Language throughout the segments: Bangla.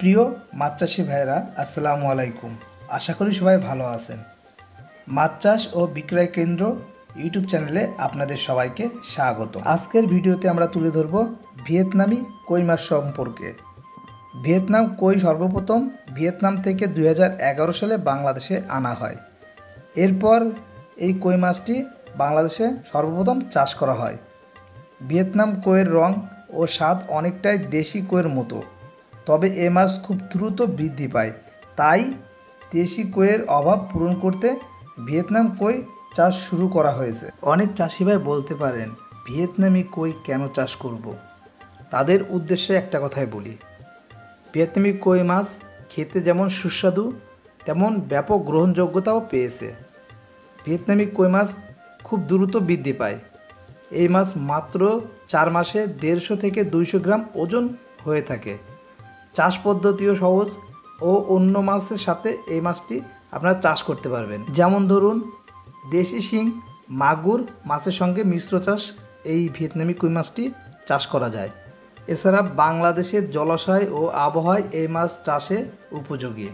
প্রিয় মাছ চাষি ভাইরা আসসালামু আলাইকুম। আশা করি সবাই ভালো আছেন। মাছ চাষ ও বিক্রয় কেন্দ্র ইউটিউব চ্যানেলে আপনাদের সবাইকে স্বাগত। আজকের ভিডিওতে আমরা তুলে ধরব ভিয়েতনামি কই মাছ সম্পর্কে। ভিয়েতনাম কই সর্বপ্রথম ভিয়েতনাম থেকে 2011 সালে বাংলাদেশে আনা হয়। এরপর এই কই মাছটি বাংলাদেশে সর্বপ্রথম চাষ করা হয়। ভিয়েতনাম কইয়ের রং ও স্বাদ অনেকটাই দেশি কইয়ের মতো, তবে এ মাছ খুব দ্রুত বৃদ্ধি পায়। তাই দেশি কইয়ের অভাব পূরণ করতে ভিয়েতনাম কই চাষ শুরু করা হয়েছে। অনেক চাষি ভাই বলতে পারেন ভিয়েতনামি কই কেন চাষ করব। তাদের উদ্দেশ্যে একটা কথাই বলি, ভিয়েতনামি কই মাছ খেতে যেমন সুস্বাদু তেমন ব্যাপক গ্রহণযোগ্যতাও পেয়েছে। ভিয়েতনামি কই মাছ খুব দ্রুত বৃদ্ধি পায়। এই মাছ মাত্র 4 মাসে 150 থেকে 200 গ্রাম ওজন হয়ে থাকে। চাষ পদ্ধতিও সহজ ও অন্য মাছের সাথে এই মাছটি আপনারা চাষ করতে পারবেন। যেমন ধরুন দেশি শিং, মাগুর মাছের সঙ্গে মিশ্র চাষ এই ভিয়েতনামি কই মাছটি চাষ করা যায়। এছাড়া বাংলাদেশের জলাশয় ও আবহাওয়ায় এই মাছ চাষে উপযোগী।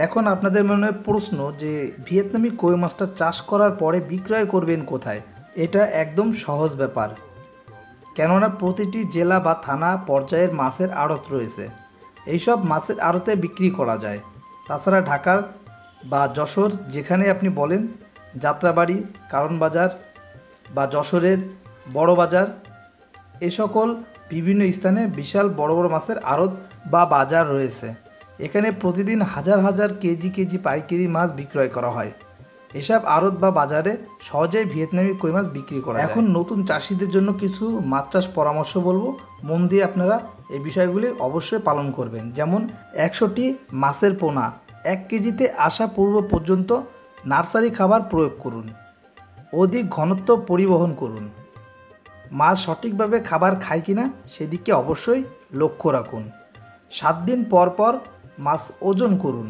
এখন আপনাদের মনে প্রশ্ন যে ভিয়েতনামি কই মাছটা চাষ করার পরে বিক্রয় করবেন কোথায়? এটা একদম সহজ ব্যাপার, কেননা প্রতিটি জেলা বা থানা পর্যায়ের মাছের আড়ত রয়েছে। এইসব মাছের আড়তে বিক্রি করা যায়। তাছাড়া ঢাকার বা যশোর যেখানে আপনি বলেন, যাত্রাবাড়ি, কারণ বাজার বা যশোরের বড় বাজার, এ সকল বিভিন্ন স্থানে বিশাল বড় বড় মাছের আড়ত বা বাজার রয়েছে। এখানে প্রতিদিন হাজার হাজার কেজি পাইকারি মাছ বিক্রয় করা হয়। এসব আড়ত বা বাজারে সহজেই ভিয়েতনামি কই মাছ বিক্রি করা যায়। এখন নতুন চাষিদের জন্য কিছু মাছ চাষ পরামর্শ বলবো, মন দিয়ে আপনারা এই বিষয়গুলি অবশ্যই পালন করবেন। যেমন 100টি মাছের পোনা 1 কেজিতে আসা পূর্ব পর্যন্ত নার্সারি খাবার প্রয়োগ করুন। অধিক ঘনত্ব পরিবহন করুন। মাছ সঠিকভাবে খাবার খায় কিনা সেদিকে অবশ্যই লক্ষ্য রাখুন। 7 দিন পর পর মাছ ওজন করুন।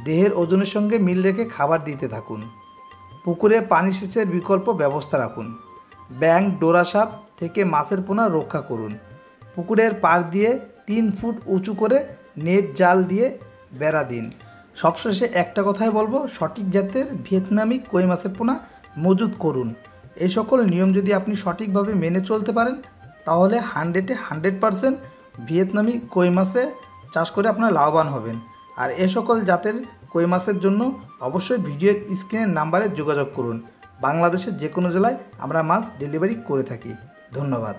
দেহের ওজনের সঙ্গে মিল রেখে খাবার দিতে থাকুন। পুকুরে পানি সেচের বিকল্প ব্যবস্থা রাখুন। ব্যাঙ, ডোরাসাপ থেকে মাছের পোনা রক্ষা করুন। পুকুরের পাড় দিয়ে 3 ফুট উঁচু করে নেট জাল দিয়ে বেড়া দিন। সবশেষে একটা কথাই বলবো, সঠিক জাতের ভিয়েতনামি কই মাছের পোনা মজুত করুন। এই সকল নিয়ম যদি আপনি সঠিকভাবে মেনে চলতে পারেন তাহলে 100% ভিয়েতনামি কই মাছে চাষ করে আপনারা লাভবান হবেন। আর এ সকল জাতের কই মাছের জন্য অবশ্যই ভিডিওর স্ক্রিনের নাম্বারে যোগাযোগ করুন। বাংলাদেশের যে কোনো জেলায় আমরা মাছ ডেলিভারি করে থাকি। ধন্যবাদ।